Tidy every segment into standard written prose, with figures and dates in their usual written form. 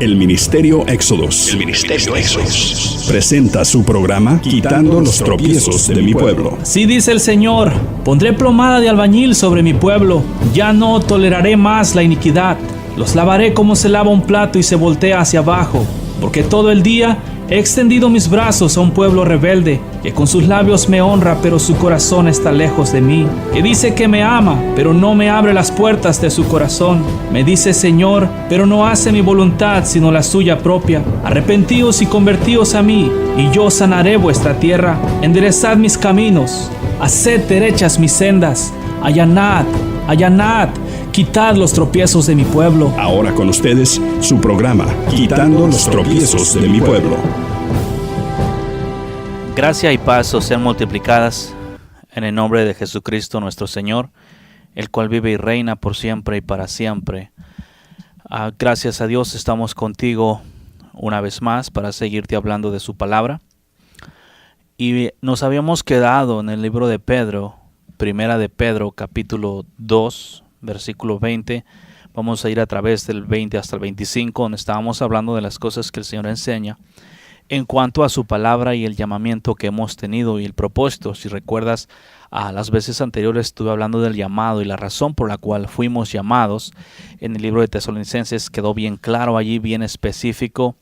El Ministerio Éxodos presenta su programa Quitando los tropiezos de mi pueblo. Así dice el Señor: pondré plomada de albañil sobre mi pueblo, ya no toleraré más la iniquidad. Los lavaré como se lava un plato y se voltea hacia abajo, porque todo el día he extendido mis brazos a un pueblo rebelde, que con sus labios me honra, pero su corazón está lejos de mí, que dice que me ama, pero no me abre las puertas de su corazón. Me dice Señor, pero no hace mi voluntad, sino la suya propia. Arrepentíos y convertíos a mí, y yo sanaré vuestra tierra. Enderezad mis caminos, haced derechas mis sendas. Allanad, allanad, quitad los tropiezos de mi pueblo. Ahora con ustedes, su programa Quitando los tropiezos de mi pueblo. Gracia y paz sean multiplicadas en el nombre de Jesucristo nuestro Señor, el cual vive y reina por siempre y para siempre. Gracias a Dios estamos contigo una vez más para seguirte hablando de su palabra. Y nos habíamos quedado en el libro de Pedro, Primera de Pedro, capítulo 2, versículo 20. Vamos a ir a través del 20 hasta el 25, donde estábamos hablando de las cosas que el Señor enseña en cuanto a su palabra y el llamamiento que hemos tenido y el propósito. Si recuerdas, a las veces anteriores estuve hablando del llamado y la razón por la cual fuimos llamados. En el libro de Tesalonicenses quedó bien claro allí, bien específico.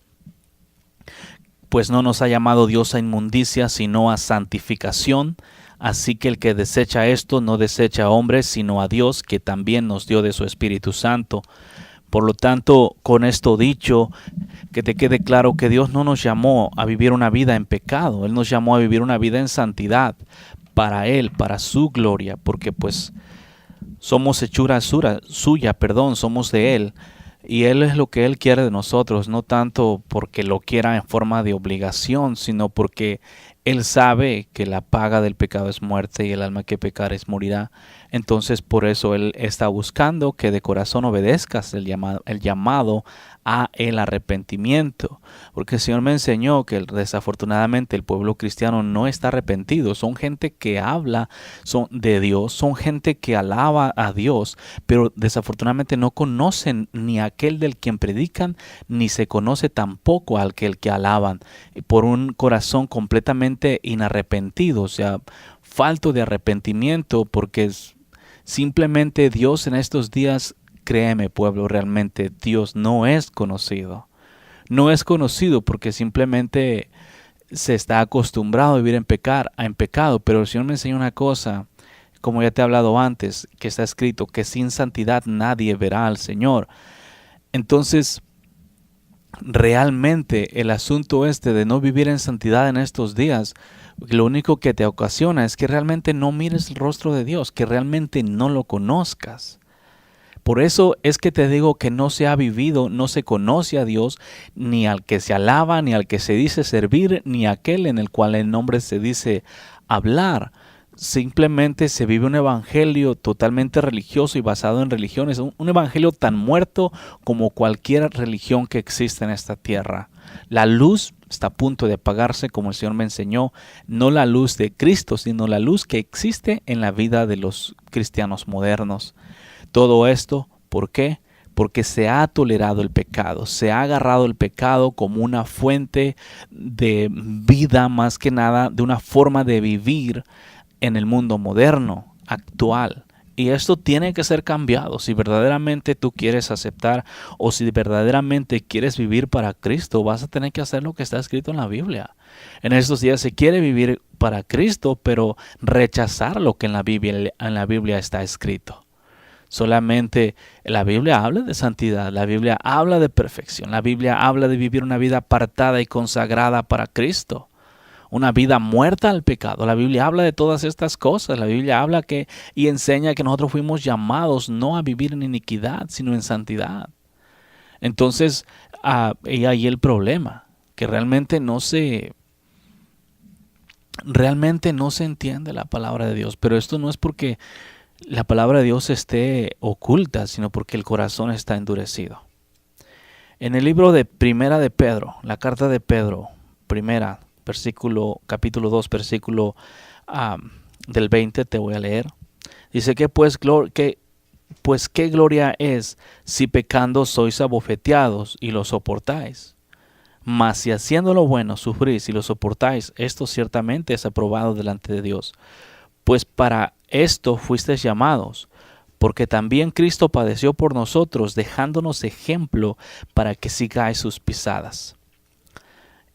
Pues no nos ha llamado Dios a inmundicia, sino a santificación. Así que el que desecha esto no desecha a hombres, sino a Dios, que también nos dio de su Espíritu Santo. Por lo tanto, con esto dicho, que te quede claro que Dios no nos llamó a vivir una vida en pecado. Él nos llamó a vivir una vida en santidad para Él, para su gloria, porque pues somos hechura suya, somos de Él. Y Él es lo que Él quiere de nosotros, no tanto porque lo quiera en forma de obligación, sino porque Él sabe que la paga del pecado es muerte y el alma que pecar morirá. Entonces por eso Él está buscando que de corazón obedezcas el llamado a el arrepentimiento. Porque el Señor me enseñó que desafortunadamente el pueblo cristiano no está arrepentido. Son gente que habla de Dios, son gente que alaba a Dios, pero desafortunadamente no conocen ni a aquel del quien predican, ni se conoce tampoco al que alaban, por un corazón completamente inarrepentido, o sea, falto de arrepentimiento, porque simplemente Dios en estos días, créeme pueblo, realmente Dios no es conocido. No es conocido porque simplemente se está acostumbrado a vivir en pecado, pero el Señor me enseñó una cosa, como ya te he hablado antes, que está escrito, que sin santidad nadie verá al Señor. Entonces, realmente el asunto de no vivir en santidad en estos días, lo único que te ocasiona es que realmente no mires el rostro de Dios, que realmente no lo conozcas. Por eso es que te digo que no se ha vivido, no se conoce a Dios, ni al que se alaba, ni al que se dice servir, ni aquel en el cual el nombre se dice hablar. Simplemente se vive un evangelio totalmente religioso y basado en religiones, un evangelio tan muerto como cualquier religión que existe en esta tierra. La luz está a punto de apagarse, como el Señor me enseñó, no la luz de Cristo, sino la luz que existe en la vida de los cristianos modernos. Todo esto, ¿por qué? Porque se ha tolerado el pecado, se ha agarrado el pecado como una fuente de vida, más que nada, de una forma de vivir en el mundo moderno, actual. Y esto tiene que ser cambiado si verdaderamente tú quieres aceptar o si verdaderamente quieres vivir para Cristo. Vas a tener que hacer lo que está escrito en la Biblia. En estos días se quiere vivir para Cristo, pero rechazar lo que en la Biblia está escrito. Solamente la Biblia habla de santidad, la Biblia habla de perfección, la Biblia habla de vivir una vida apartada y consagrada para Cristo. Una vida muerta al pecado. La Biblia habla de todas estas cosas. La Biblia habla y enseña que nosotros fuimos llamados no a vivir en iniquidad, sino en santidad. Entonces, y ahí el problema, que realmente no se entiende la palabra de Dios. Pero esto no es porque la palabra de Dios esté oculta, sino porque el corazón está endurecido. En el libro de Primera de Pedro, la carta de Pedro, capítulo 2, versículo del 20, te voy a leer. Dice que pues pues qué gloria es si pecando sois abofeteados y lo soportáis. Mas si haciendo lo bueno sufrís y lo soportáis, esto ciertamente es aprobado delante de Dios. Pues para esto fuisteis llamados, porque también Cristo padeció por nosotros, dejándonos ejemplo para que sigáis sus pisadas.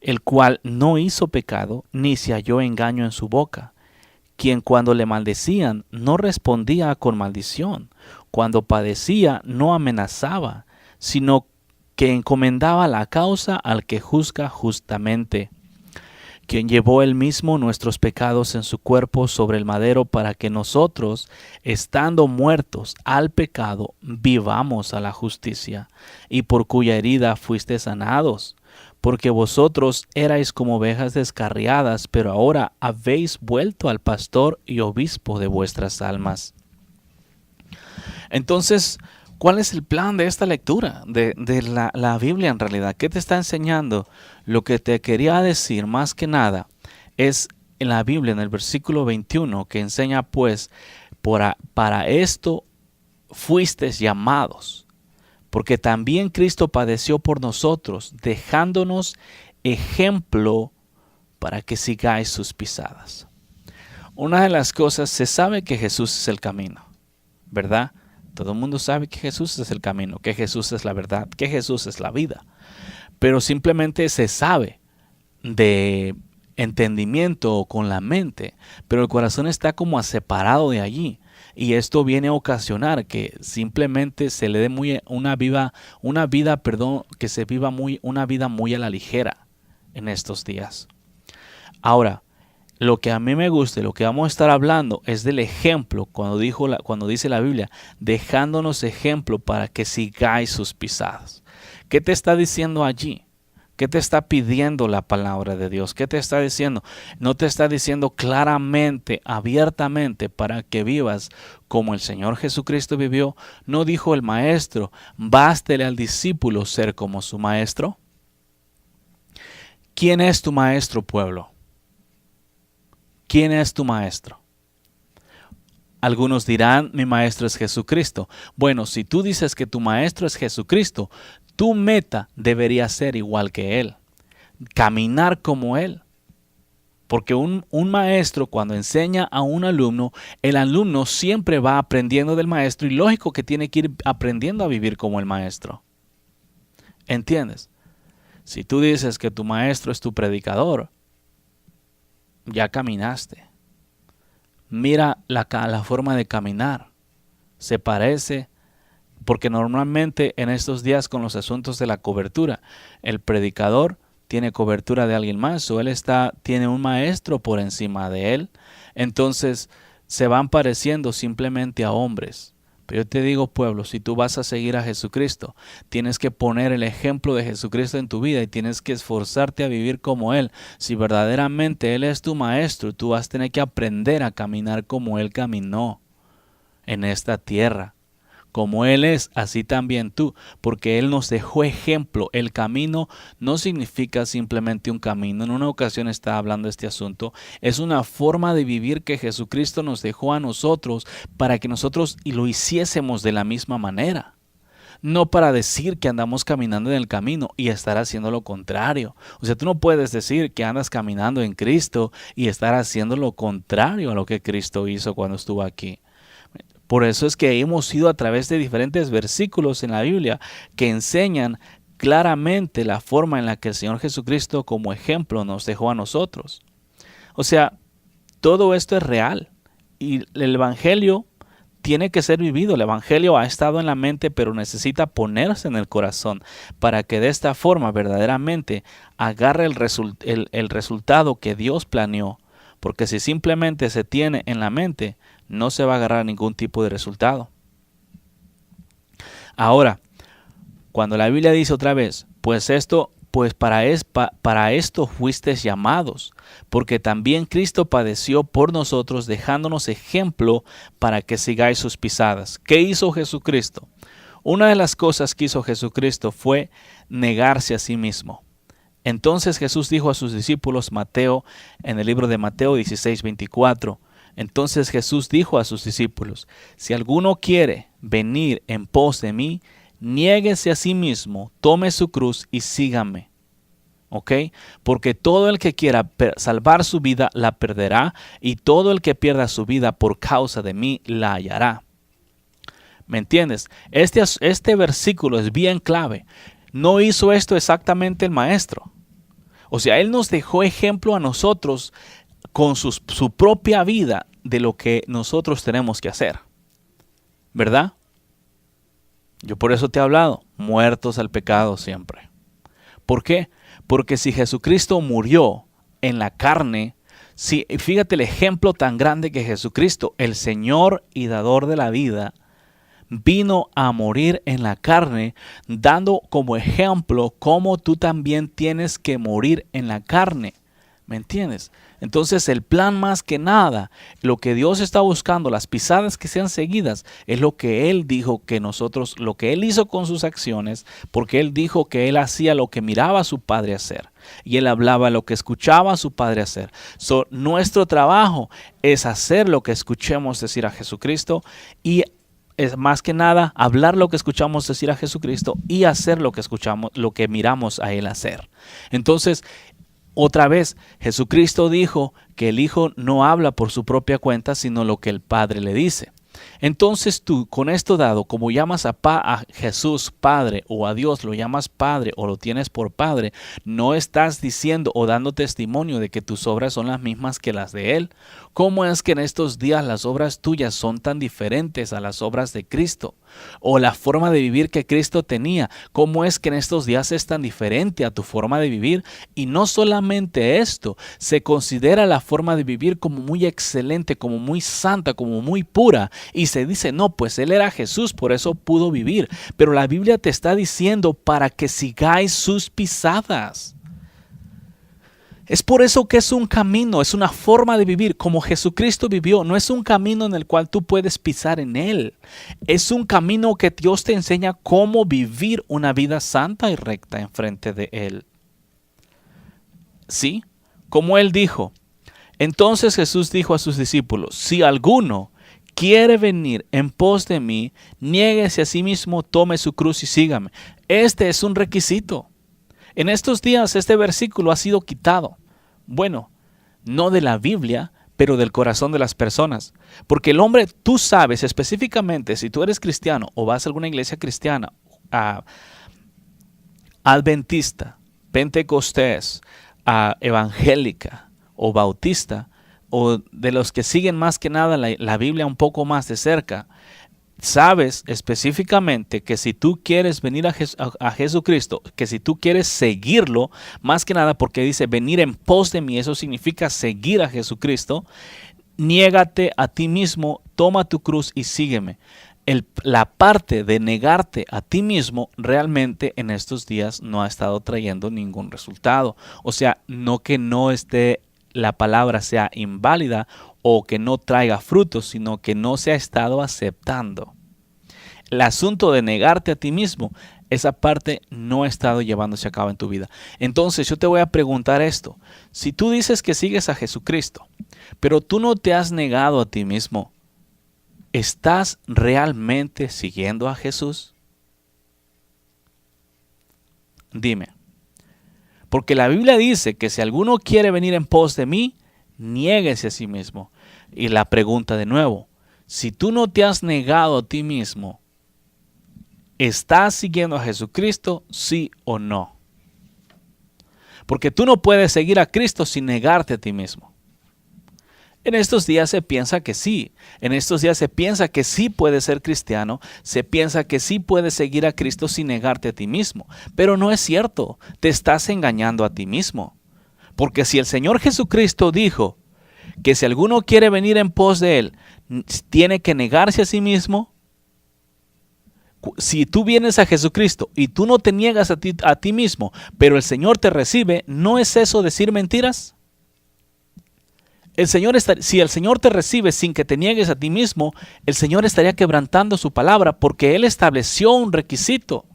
El cual no hizo pecado, ni se halló engaño en su boca, quien cuando le maldecían no respondía con maldición, cuando padecía no amenazaba, sino que encomendaba la causa al que juzga justamente, quien llevó él mismo nuestros pecados en su cuerpo sobre el madero para que nosotros, estando muertos al pecado, vivamos a la justicia, y por cuya herida fuiste sanados. Porque vosotros erais como ovejas descarriadas, pero ahora habéis vuelto al pastor y obispo de vuestras almas. Entonces, ¿cuál es el plan de esta lectura de la Biblia en realidad? ¿Qué te está enseñando? Lo que te quería decir más que nada es en la Biblia, en el versículo 21, que enseña pues, para esto fuisteis llamados. Porque también Cristo padeció por nosotros, dejándonos ejemplo para que sigáis sus pisadas. Una de las cosas, se sabe que Jesús es el camino, ¿verdad? Todo el mundo sabe que Jesús es el camino, que Jesús es la verdad, que Jesús es la vida. Pero simplemente se sabe de entendimiento o con la mente, pero el corazón está como separado de allí. Y esto viene a ocasionar que simplemente se le dé una vida muy a la ligera en estos días. Ahora, lo que a mí me gusta, lo que vamos a estar hablando es del ejemplo, cuando dice la Biblia, dejándonos ejemplo para que sigáis sus pisadas. ¿Qué te está diciendo allí? ¿Qué te está pidiendo la palabra de Dios? ¿Qué te está diciendo? No te está diciendo claramente, abiertamente, para que vivas como el Señor Jesucristo vivió. No dijo el maestro, bástele al discípulo ser como su maestro. ¿Quién es tu maestro, pueblo? ¿Quién es tu maestro? Algunos dirán, mi maestro es Jesucristo. Bueno, si tú dices que tu maestro es Jesucristo, tu meta debería ser igual que Él, caminar como Él. Porque un maestro cuando enseña a un alumno, el alumno siempre va aprendiendo del maestro y lógico que tiene que ir aprendiendo a vivir como el maestro. ¿Entiendes? Si tú dices que tu maestro es tu predicador, ya caminaste. Mira la forma de caminar. Se parece. Porque normalmente en estos días con los asuntos de la cobertura, el predicador tiene cobertura de alguien más o tiene un maestro por encima de él. Entonces se van pareciendo simplemente a hombres. Pero yo te digo, pueblo, si tú vas a seguir a Jesucristo, tienes que poner el ejemplo de Jesucristo en tu vida y tienes que esforzarte a vivir como Él. Si verdaderamente Él es tu maestro, tú vas a tener que aprender a caminar como Él caminó en esta tierra. Como Él es, así también tú, porque Él nos dejó ejemplo. El camino no significa simplemente un camino. En una ocasión estaba hablando de este asunto. Es una forma de vivir que Jesucristo nos dejó a nosotros para que nosotros lo hiciésemos de la misma manera. No para decir que andamos caminando en el camino y estar haciendo lo contrario. O sea, tú no puedes decir que andas caminando en Cristo y estar haciendo lo contrario a lo que Cristo hizo cuando estuvo aquí. Por eso es que hemos ido a través de diferentes versículos en la Biblia que enseñan claramente la forma en la que el Señor Jesucristo como ejemplo nos dejó a nosotros. O sea, todo esto es real y el Evangelio tiene que ser vivido. El Evangelio ha estado en la mente, pero necesita ponerse en el corazón para que de esta forma verdaderamente agarre el resultado que Dios planeó. Porque si simplemente se tiene en la mente, no se va a agarrar ningún tipo de resultado. Ahora, cuando la Biblia dice otra vez, pues para esto fuisteis llamados, porque también Cristo padeció por nosotros, dejándonos ejemplo para que sigáis sus pisadas. ¿Qué hizo Jesucristo? Una de las cosas que hizo Jesucristo fue negarse a sí mismo. Entonces Jesús dijo a sus discípulos, en el libro de Mateo 16:24, entonces Jesús dijo a sus discípulos, si alguno quiere venir en pos de mí, niéguese a sí mismo, tome su cruz y sígame. ¿Ok? Porque todo el que quiera salvar su vida la perderá, y todo el que pierda su vida por causa de mí la hallará. ¿Me entiendes? Este versículo es bien clave. No hizo esto exactamente el maestro. O sea, él nos dejó ejemplo a nosotros con su propia vida de lo que nosotros tenemos que hacer. ¿Verdad? Yo por eso te he hablado, muertos al pecado siempre. ¿Por qué? Porque si Jesucristo murió en la carne, fíjate el ejemplo tan grande que Jesucristo, el Señor y dador de la vida, vino a morir en la carne, dando como ejemplo cómo tú también tienes que morir en la carne. ¿Me entiendes? Entonces el plan, más que nada, lo que Dios está buscando, las pisadas que sean seguidas, es lo que Él dijo que nosotros, lo que Él hizo con sus acciones, porque Él dijo que Él hacía lo que miraba a su Padre hacer, y Él hablaba lo que escuchaba a su Padre hacer. Nuestro trabajo es hacer lo que escuchemos decir a Jesucristo, y es más que nada hablar lo que escuchamos decir a Jesucristo y hacer lo que escuchamos, lo que miramos a Él hacer. Entonces, otra vez, Jesucristo dijo que el Hijo no habla por su propia cuenta, sino lo que el Padre le dice. Entonces tú, con esto dado, como llamas a Jesús Padre, o a Dios lo llamas Padre, o lo tienes por Padre, no estás diciendo o dando testimonio de que tus obras son las mismas que las de Él. ¿Cómo es que en estos días las obras tuyas son tan diferentes a las obras de Cristo? O la forma de vivir que Cristo tenía, ¿cómo es que en estos días es tan diferente a tu forma de vivir? Y no solamente esto, se considera la forma de vivir como muy excelente, como muy santa, como muy pura, y se dice, no, pues Él era Jesús, por eso pudo vivir. Pero la Biblia te está diciendo para que sigáis sus pisadas. Es por eso que es un camino, es una forma de vivir como Jesucristo vivió. No es un camino en el cual tú puedes pisar en Él. Es un camino que Dios te enseña cómo vivir una vida santa y recta enfrente de Él. ¿Sí? Como Él dijo. Entonces Jesús dijo a sus discípulos, si alguno quiere venir en pos de mí, niéguese a sí mismo, tome su cruz y sígame. Este es un requisito. En estos días este versículo ha sido quitado. Bueno, no de la Biblia, pero del corazón de las personas. Porque el hombre, tú sabes específicamente, si tú eres cristiano o vas a alguna iglesia cristiana, adventista, pentecostés, evangélica o bautista, o de los que siguen más que nada la Biblia un poco más de cerca, sabes específicamente que si tú quieres venir a Jesucristo, que si tú quieres seguirlo, más que nada porque dice venir en pos de mí, eso significa seguir a Jesucristo, niégate a ti mismo, toma tu cruz y sígueme. La parte de negarte a ti mismo realmente en estos días no ha estado trayendo ningún resultado. O sea, no que no esté la palabra sea inválida o que no traiga frutos, sino que no se ha estado aceptando. El asunto de negarte a ti mismo, esa parte no ha estado llevándose a cabo en tu vida. Entonces yo te voy a preguntar esto. Si tú dices que sigues a Jesucristo, pero tú no te has negado a ti mismo, ¿estás realmente siguiendo a Jesús? Dime. Porque la Biblia dice que si alguno quiere venir en pos de mí, niéguese a sí mismo. Y la pregunta de nuevo, si tú no te has negado a ti mismo, ¿estás siguiendo a Jesucristo, sí o no? Porque tú no puedes seguir a Cristo sin negarte a ti mismo. En estos días se piensa que sí. En estos días se piensa que sí puedes ser cristiano. Se piensa que sí puedes seguir a Cristo sin negarte a ti mismo. Pero no es cierto. Te estás engañando a ti mismo. Porque si el Señor Jesucristo dijo que si alguno quiere venir en pos de Él, tiene que negarse a sí mismo. Si tú vienes a Jesucristo y tú no te niegas a ti mismo, pero el Señor te recibe, ¿no es eso decir mentiras? Si el Señor te recibe sin que te niegues a ti mismo, el Señor estaría quebrantando su palabra porque Él estableció un requisito.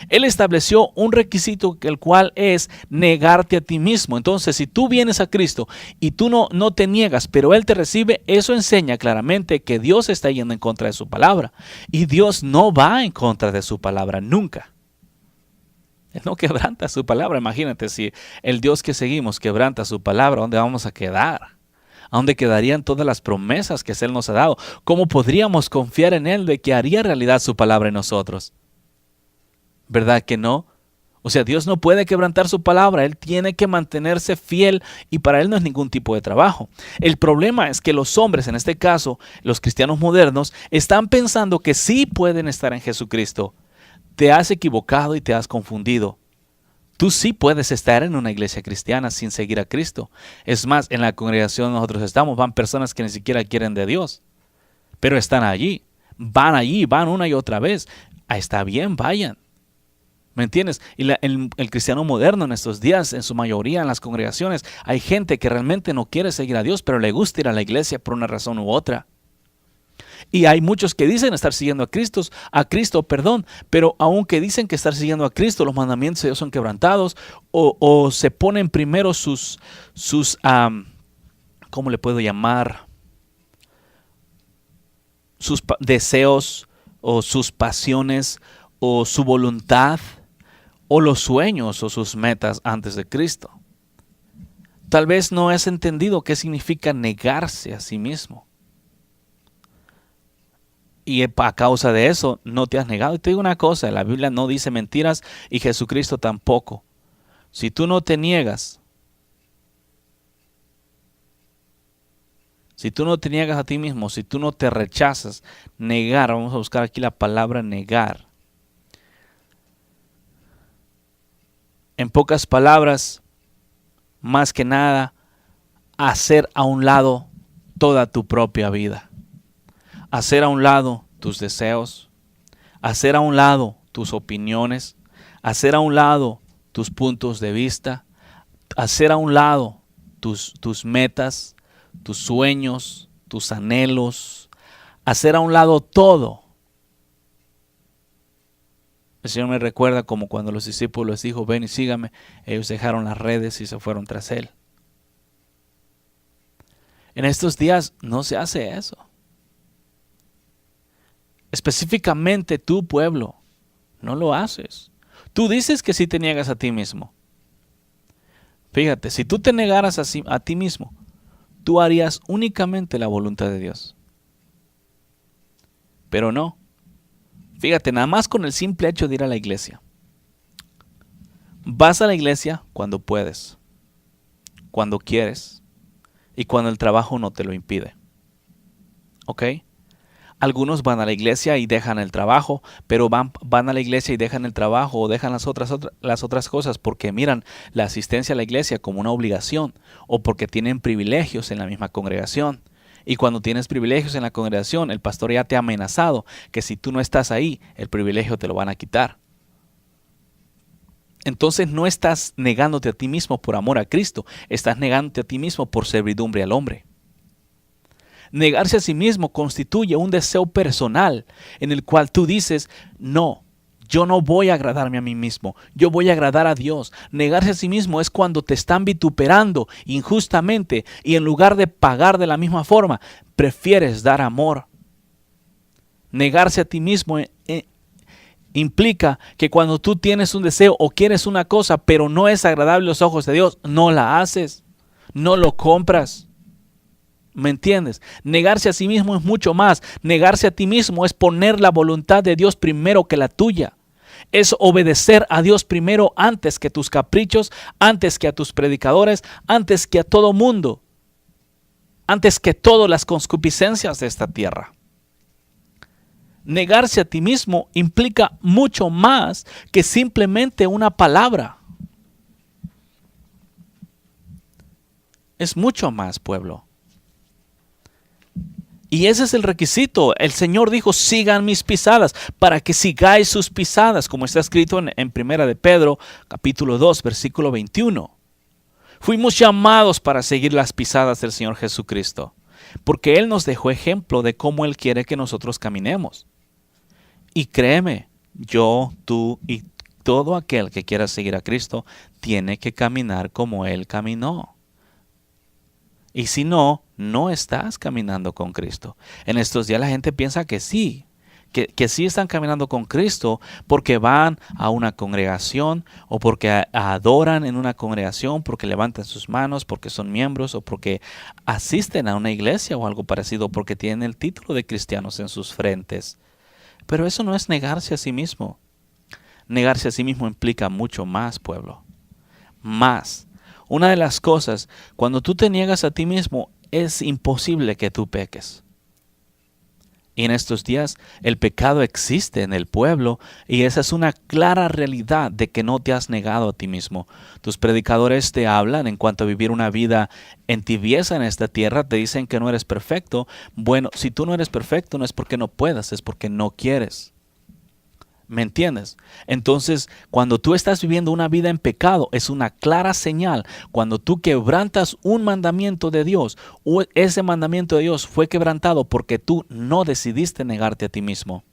Él estableció un requisito, el cual es negarte a ti mismo. Entonces, si tú vienes a Cristo y tú no te niegas, pero Él te recibe, eso enseña claramente que Dios está yendo en contra de su palabra. Y Dios no va en contra de su palabra nunca. Él no quebranta su palabra. Imagínate, si el Dios que seguimos quebranta su palabra, ¿dónde vamos a quedar? ¿A dónde quedarían todas las promesas que Él nos ha dado? ¿Cómo podríamos confiar en Él de que haría realidad su palabra en nosotros? ¿Verdad que no? O sea, Dios no puede quebrantar su palabra. Él tiene que mantenerse fiel y para Él no es ningún tipo de trabajo. El problema es que los hombres, en este caso, los cristianos modernos, están pensando que sí pueden estar en Jesucristo. Te has equivocado y te has confundido. Tú sí puedes estar en una iglesia cristiana sin seguir a Cristo. Es más, en la congregación nosotros estamos, van personas que ni siquiera quieren de Dios, pero están allí, van una y otra vez. Está bien, vayan. ¿Me entiendes? Y el cristiano moderno en estos días, en su mayoría en las congregaciones, hay gente que realmente no quiere seguir a Dios, pero le gusta ir a la iglesia por una razón u otra. Y hay muchos que dicen estar siguiendo a Cristo, pero aunque dicen que estar siguiendo a Cristo, los mandamientos de Dios son quebrantados o se ponen primero sus ¿cómo le puedo llamar? Sus deseos o sus pasiones o su voluntad o los sueños o sus metas antes de Cristo. Tal vez no has entendido qué significa negarse a sí mismo. Y a causa de eso no te has negado. Y te digo una cosa, la Biblia no dice mentiras y Jesucristo tampoco. Si tú no te niegas, a ti mismo, si tú no te rechazas, negar, vamos a buscar aquí la palabra negar. En pocas palabras, más que nada, hacer a un lado toda tu propia vida. Hacer a un lado tus deseos, hacer a un lado tus opiniones, hacer a un lado tus puntos de vista, hacer a un lado tus metas, tus sueños, tus anhelos, hacer a un lado todo. El Señor me recuerda como cuando los discípulos les dijo, ven y sígame, ellos dejaron las redes y se fueron tras Él. En estos días no se hace eso. Específicamente tu pueblo, no lo haces. Tú dices que sí te niegas a ti mismo. Fíjate, si tú te negaras a ti mismo, tú harías únicamente la voluntad de Dios. Pero no. Fíjate, nada más con el simple hecho de ir a la iglesia. Vas a la iglesia cuando puedes, cuando quieres y cuando el trabajo no te lo impide. ¿Ok? Algunos van a la iglesia y dejan el trabajo, pero van a la iglesia y dejan el trabajo o dejan las otras cosas porque miran la asistencia a la iglesia como una obligación o porque tienen privilegios en la misma congregación. Y cuando tienes privilegios en la congregación, el pastor ya te ha amenazado que si tú no estás ahí, el privilegio te lo van a quitar. Entonces no estás negándote a ti mismo por amor a Cristo, estás negándote a ti mismo por servidumbre al hombre. Negarse a sí mismo constituye un deseo personal en el cual tú dices, no, yo no voy a agradarme a mí mismo, yo voy a agradar a Dios. Negarse a sí mismo es cuando te están vituperando injustamente y en lugar de pagar de la misma forma, prefieres dar amor. Negarse a ti mismo implica que cuando tú tienes un deseo o quieres una cosa, pero no es agradable a los ojos de Dios, no la haces, no lo compras. ¿Me entiendes? Negarse a sí mismo es mucho más. Negarse a ti mismo es poner la voluntad de Dios primero que la tuya. Es obedecer a Dios primero antes que tus caprichos, antes que a tus predicadores, antes que a todo mundo, antes que todas las concupiscencias de esta tierra. Negarse a ti mismo implica mucho más que simplemente una palabra. Es mucho más, pueblo. Y ese es el requisito. El Señor dijo, sigan mis pisadas, para que sigáis sus pisadas, como está escrito en Primera de Pedro, capítulo 2, versículo 21. Fuimos llamados para seguir las pisadas del Señor Jesucristo, porque Él nos dejó ejemplo de cómo Él quiere que nosotros caminemos. Y créeme, yo, tú y todo aquel que quiera seguir a Cristo tiene que caminar como Él caminó. Y si no, no estás caminando con Cristo. En estos días la gente piensa que sí, que sí están caminando con Cristo porque van a una congregación o porque adoran en una congregación, porque levantan sus manos, porque son miembros o porque asisten a una iglesia o algo parecido, porque tienen el título de cristianos en sus frentes. Pero eso no es negarse a sí mismo. Negarse a sí mismo implica mucho más, pueblo. Más. Una de las cosas, cuando tú te niegas a ti mismo, es imposible que tú peques. Y en estos días el pecado existe en el pueblo y esa es una clara realidad de que no te has negado a ti mismo. Tus predicadores te hablan en cuanto a vivir una vida en tibieza en esta tierra, te dicen que no eres perfecto. Bueno, si tú no eres perfecto no es porque no puedas, es porque no quieres. ¿Me entiendes? Entonces, cuando tú estás viviendo una vida en pecado, es una clara señal. Cuando tú quebrantas un mandamiento de Dios, o ese mandamiento de Dios fue quebrantado porque tú no decidiste negarte a ti mismo.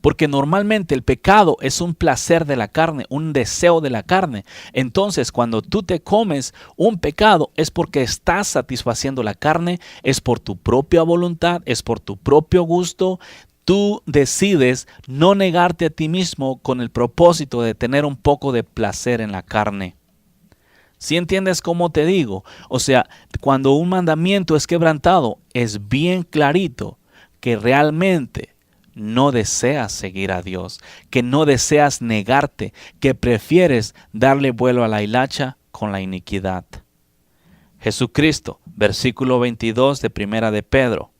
Porque normalmente el pecado es un placer de la carne, un deseo de la carne. Entonces, cuando tú te comes un pecado, es porque estás satisfaciendo la carne, es por tu propia voluntad, es por tu propio gusto. Tú decides no negarte a ti mismo con el propósito de tener un poco de placer en la carne. ¿Sí entiendes cómo te digo? O sea, cuando un mandamiento es quebrantado, es bien clarito que realmente no deseas seguir a Dios, que no deseas negarte, que prefieres darle vuelo a la hilacha con la iniquidad. Jesucristo, versículo 22 de Primera de Pedro.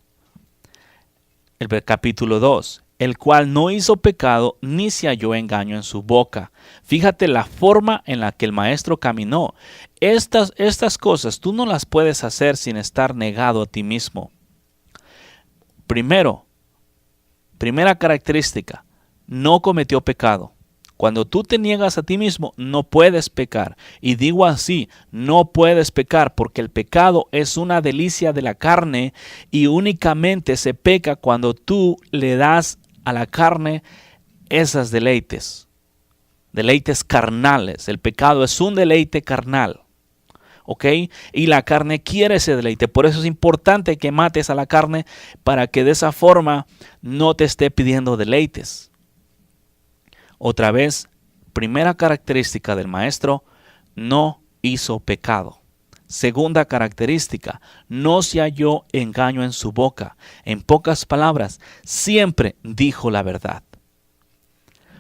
El capítulo 2, el cual no hizo pecado ni se halló engaño en su boca. Fíjate la forma en la que el maestro caminó. Estas cosas tú no las puedes hacer sin estar negado a ti mismo. Primera característica, no cometió pecado. Cuando tú te niegas a ti mismo, no puedes pecar. Y digo así, no puedes pecar porque el pecado es una delicia de la carne y únicamente se peca cuando tú le das a la carne esas deleites carnales. El pecado es un deleite carnal. ¿Ok? Y la carne quiere ese deleite. Por eso es importante que mates a la carne para que de esa forma no te esté pidiendo deleites. Otra vez, primera característica del maestro, no hizo pecado. Segunda característica, no se halló engaño en su boca. En pocas palabras, siempre dijo la verdad.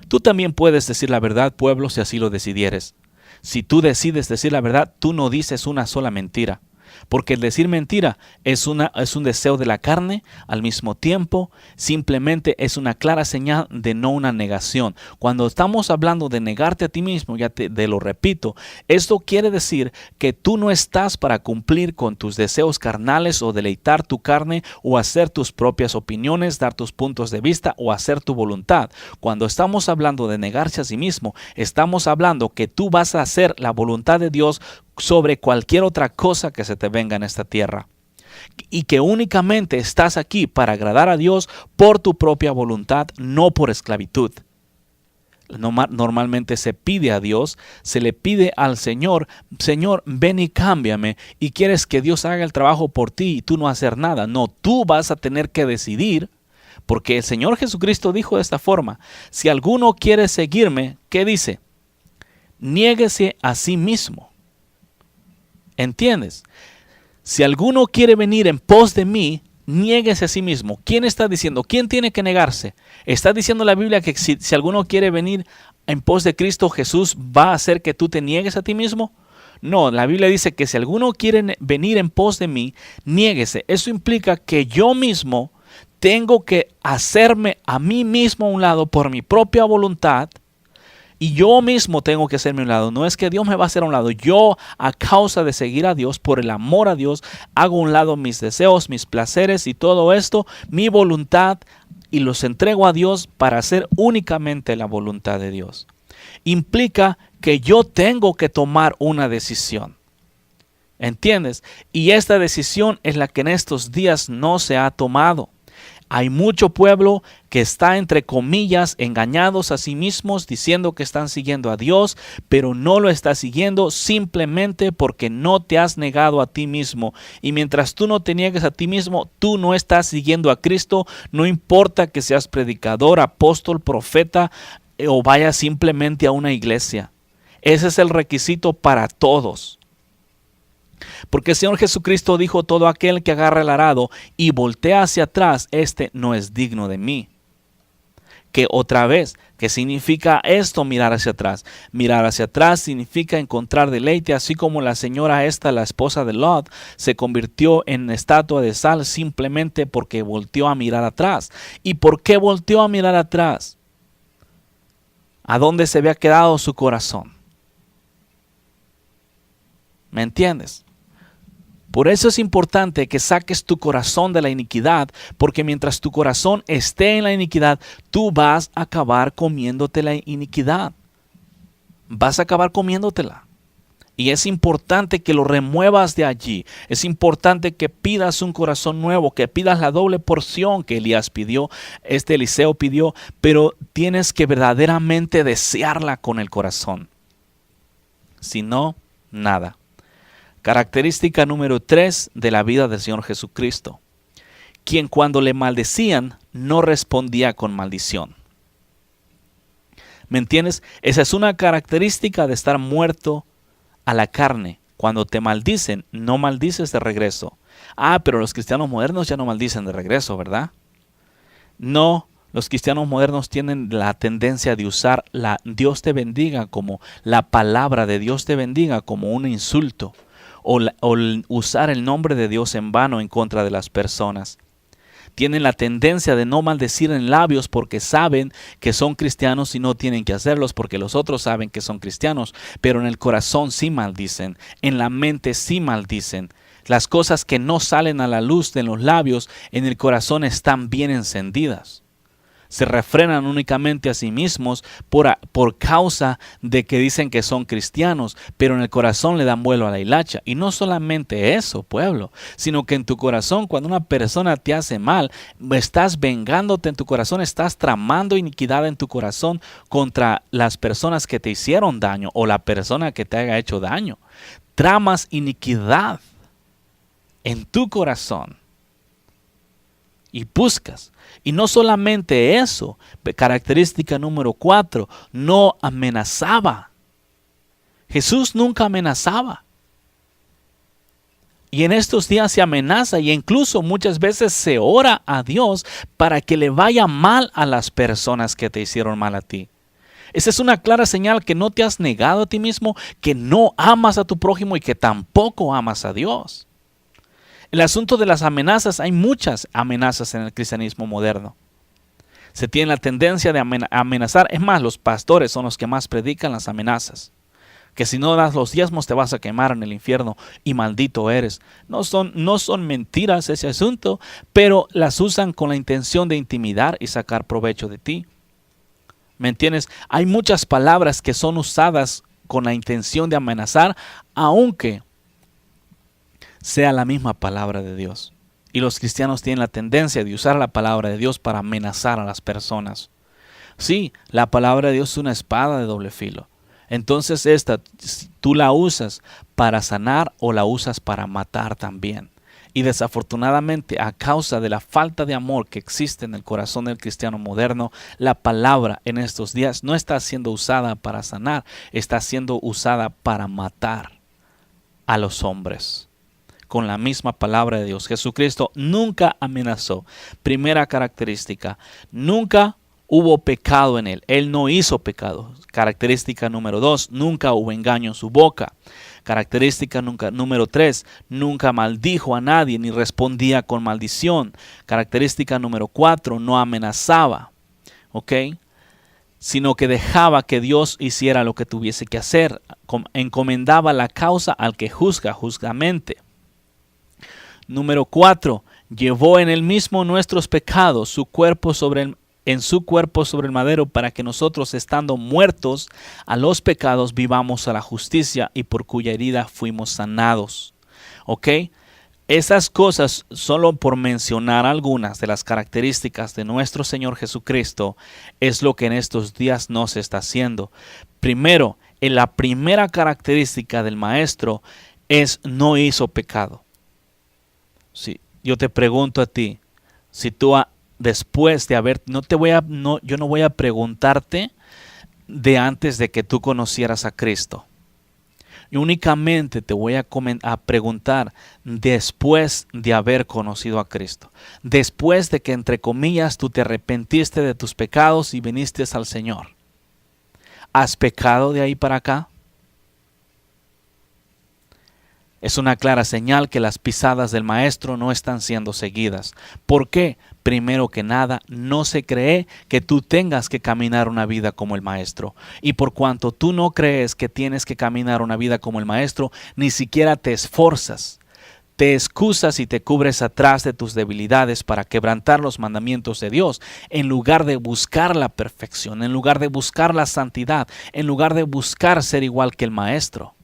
Tú también puedes decir la verdad, pueblo, si así lo decidieres. Si tú decides decir la verdad, tú no dices una sola mentira. Porque el decir mentira es un deseo de la carne, al mismo tiempo simplemente es una clara señal de no una negación. Cuando estamos hablando de negarte a ti mismo, te lo repito, esto quiere decir que tú no estás para cumplir con tus deseos carnales o deleitar tu carne o hacer tus propias opiniones, dar tus puntos de vista o hacer tu voluntad. Cuando estamos hablando de negarse a sí mismo, estamos hablando que tú vas a hacer la voluntad de Dios sobre cualquier otra cosa que se te venga en esta tierra. Y que únicamente estás aquí para agradar a Dios por tu propia voluntad, no por esclavitud. Normalmente se pide a Dios, se le pide al Señor, Señor, ven y cámbiame. Y quieres que Dios haga el trabajo por ti y tú no hacer nada. No, tú vas a tener que decidir. Porque el Señor Jesucristo dijo de esta forma, si alguno quiere seguirme, ¿qué dice? Niéguese a sí mismo. ¿Entiendes? Si alguno quiere venir en pos de mí, niéguese a sí mismo. ¿Quién está diciendo? ¿Quién tiene que negarse? ¿Está diciendo la Biblia que si alguno quiere venir en pos de Cristo Jesús, va a hacer que tú te niegues a ti mismo? No, la Biblia dice que si alguno quiere venir en pos de mí, niéguese. Eso implica que yo mismo tengo que hacerme a mí mismo a un lado por mi propia voluntad. Y yo mismo tengo que hacerme a un lado. No es que Dios me va a hacer a un lado. Yo, a causa de seguir a Dios, por el amor a Dios, hago a un lado mis deseos, mis placeres y todo esto, mi voluntad, y los entrego a Dios para hacer únicamente la voluntad de Dios. Implica que yo tengo que tomar una decisión. ¿Entiendes? Y esta decisión es la que en estos días no se ha tomado. Hay mucho pueblo que está, entre comillas, engañados a sí mismos, diciendo que están siguiendo a Dios, pero no lo estás siguiendo simplemente porque no te has negado a ti mismo. Y mientras tú no te niegues a ti mismo, tú no estás siguiendo a Cristo. No importa que seas predicador, apóstol, profeta o vayas simplemente a una iglesia. Ese es el requisito para todos. Porque el Señor Jesucristo dijo: todo aquel que agarra el arado y voltea hacia atrás, este no es digno de mí. Que otra vez, ¿qué significa esto, mirar hacia atrás? Mirar hacia atrás significa encontrar deleite, así como la señora esta, la esposa de Lot, se convirtió en estatua de sal simplemente porque volteó a mirar atrás. ¿Y por qué volteó a mirar atrás? ¿A dónde se había quedado su corazón? ¿Me entiendes? Por eso es importante que saques tu corazón de la iniquidad, porque mientras tu corazón esté en la iniquidad, tú vas a acabar comiéndote la iniquidad. Vas a acabar comiéndotela. Y es importante que lo remuevas de allí. Es importante que pidas un corazón nuevo, que pidas la doble porción que Elías pidió, Eliseo pidió, pero tienes que verdaderamente desearla con el corazón. Si no, nada. Característica número 3 de la vida del Señor Jesucristo: quien cuando le maldecían no respondía con maldición. ¿Me entiendes? Esa es una característica de estar muerto a la carne. Cuando te maldicen, no maldices de regreso. Pero los cristianos modernos ya no maldicen de regreso, ¿verdad? No, los cristianos modernos tienen la tendencia de usar la Dios te bendiga como la palabra de Dios te bendiga como un insulto. O usar el nombre de Dios en vano en contra de las personas. Tienen la tendencia de no maldecir en labios porque saben que son cristianos y no tienen que hacerlos porque los otros saben que son cristianos, pero en el corazón sí maldicen, en la mente sí maldicen. Las cosas que no salen a la luz de los labios en el corazón están bien encendidas. Se refrenan únicamente a sí mismos por causa de que dicen que son cristianos, pero en el corazón le dan vuelo a la hilacha. Y no solamente eso, pueblo, sino que en tu corazón, cuando una persona te hace mal, estás vengándote en tu corazón, estás tramando iniquidad en tu corazón contra las personas que te hicieron daño o la persona que te haya hecho daño. Tramas iniquidad en tu corazón. Y buscas. Y no solamente eso, característica número 4, no amenazaba. Jesús nunca amenazaba. Y en estos días se amenaza y incluso muchas veces se ora a Dios para que le vaya mal a las personas que te hicieron mal a ti. Esa es una clara señal que no te has negado a ti mismo, que no amas a tu prójimo y que tampoco amas a Dios. El asunto de las amenazas, hay muchas amenazas en el cristianismo moderno. Se tiene la tendencia de amenazar. Es más, los pastores son los que más predican las amenazas. Que si no das los diezmos te vas a quemar en el infierno y maldito eres. No son mentiras ese asunto, pero las usan con la intención de intimidar y sacar provecho de ti. ¿Me entiendes? Hay muchas palabras que son usadas con la intención de amenazar, aunque sea la misma palabra de Dios. Y los cristianos tienen la tendencia de usar la palabra de Dios para amenazar a las personas. Sí, la palabra de Dios es una espada de doble filo. Entonces tú la usas para sanar o la usas para matar también. Y desafortunadamente, a causa de la falta de amor que existe en el corazón del cristiano moderno, la palabra en estos días no está siendo usada para sanar, está siendo usada para matar a los hombres. Con la misma palabra de Dios. Jesucristo nunca amenazó. Primera característica, nunca hubo pecado en él. Él no hizo pecado. Característica número 2, nunca hubo engaño en su boca. Característica número 3, nunca maldijo a nadie ni respondía con maldición. Característica número 4, no amenazaba. ¿Ok? Sino que dejaba que Dios hiciera lo que tuviese que hacer. Encomendaba la causa al que juzga justamente. Número 4, llevó en él mismo nuestros pecados, en su cuerpo sobre el madero, para que nosotros, estando muertos a los pecados, vivamos a la justicia, y por cuya herida fuimos sanados. ¿Ok? Esas cosas, solo por mencionar algunas de las características de nuestro Señor Jesucristo, es lo que en estos días no se está haciendo. Primero, la primera característica del Maestro es no hizo pecado. Sí, yo te pregunto a ti, si tú después de haber, yo no voy a preguntarte de antes de que tú conocieras a Cristo. Yo únicamente te voy a preguntar después de haber conocido a Cristo. Después de que, entre comillas, tú te arrepentiste de tus pecados y viniste al Señor. ¿Has pecado de ahí para acá? Es una clara señal que las pisadas del Maestro no están siendo seguidas. ¿Por qué? Primero que nada, no se cree que tú tengas que caminar una vida como el Maestro. Y por cuanto tú no crees que tienes que caminar una vida como el Maestro, ni siquiera te esforzas. Te excusas y te cubres atrás de tus debilidades para quebrantar los mandamientos de Dios, en lugar de buscar la perfección, en lugar de buscar la santidad, en lugar de buscar ser igual que el Maestro.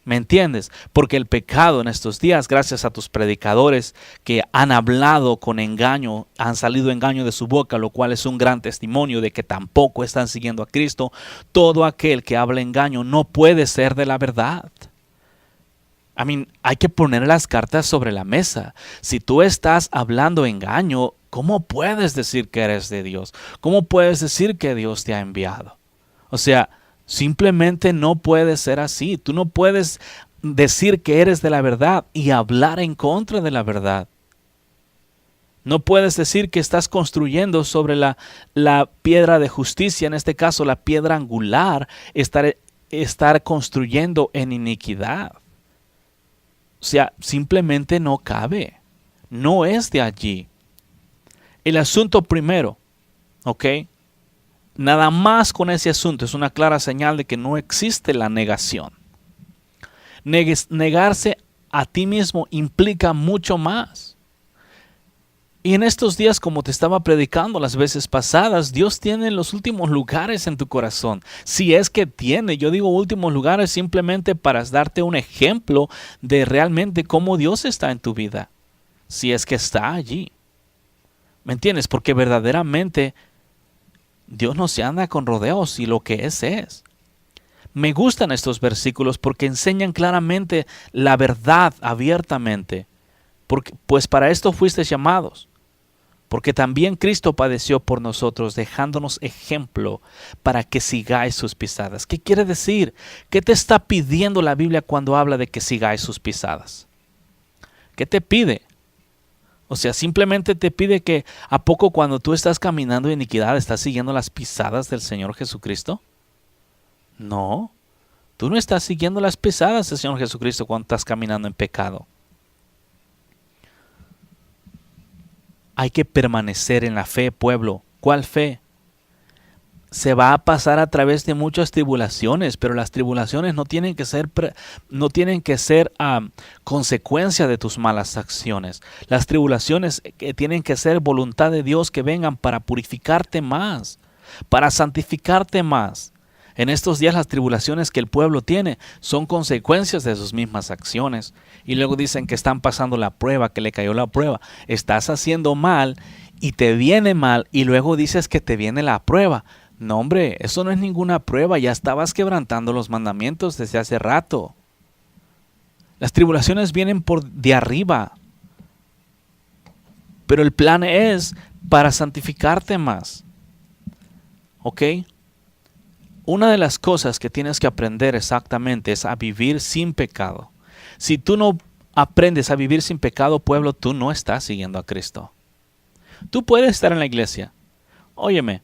¿Me entiendes? Porque el pecado en estos días, gracias a tus predicadores que han hablado con engaño, han salido engaño de su boca, lo cual es un gran testimonio de que tampoco están siguiendo a Cristo. Todo aquel que habla engaño no puede ser de la verdad. Hay que poner las cartas sobre la mesa. Si tú estás hablando engaño, ¿cómo puedes decir que eres de Dios? ¿Cómo puedes decir que Dios te ha enviado? O sea, simplemente no puede ser así. Tú no puedes decir que eres de la verdad y hablar en contra de la verdad. No puedes decir que estás construyendo sobre la piedra de justicia, en este caso la piedra angular, estar construyendo en iniquidad. O sea, simplemente no cabe. No es de allí. El asunto primero, ¿ok? Nada más con ese asunto es una clara señal de que no existe la negación. Negarse a ti mismo implica mucho más. Y en estos días, como te estaba predicando las veces pasadas, Dios tiene los últimos lugares en tu corazón. Si es que tiene, yo digo últimos lugares simplemente para darte un ejemplo de realmente cómo Dios está en tu vida. Si es que está allí. ¿Me entiendes? Porque verdaderamente Dios no se anda con rodeos y lo que es. Me gustan estos versículos porque enseñan claramente la verdad abiertamente. Pues para esto fuisteis llamados. Porque también Cristo padeció por nosotros, dejándonos ejemplo para que sigáis sus pisadas. ¿Qué quiere decir? ¿Qué te está pidiendo la Biblia cuando habla de que sigáis sus pisadas? ¿Qué te pide? O sea, simplemente te pide que ¿a poco cuando tú estás caminando en iniquidad estás siguiendo las pisadas del Señor Jesucristo? No, tú no estás siguiendo las pisadas del Señor Jesucristo cuando estás caminando en pecado. Hay que permanecer en la fe, pueblo. ¿Cuál fe? Se va a pasar a través de muchas tribulaciones, pero las tribulaciones no tienen que ser consecuencia de tus malas acciones. Las tribulaciones tienen que ser voluntad de Dios que vengan para purificarte más, para santificarte más. En estos días las tribulaciones que el pueblo tiene son consecuencias de sus mismas acciones. Y luego dicen que están pasando la prueba, que le cayó la prueba. Estás haciendo mal y te viene mal y luego dices que te viene la prueba. No, hombre, eso no es ninguna prueba. Ya estabas quebrantando los mandamientos desde hace rato. Las tribulaciones vienen de arriba. Pero el plan es para santificarte más. ¿Ok? Una de las cosas que tienes que aprender exactamente es a vivir sin pecado. Si tú no aprendes a vivir sin pecado, pueblo, tú no estás siguiendo a Cristo. Tú puedes estar en la iglesia. Óyeme,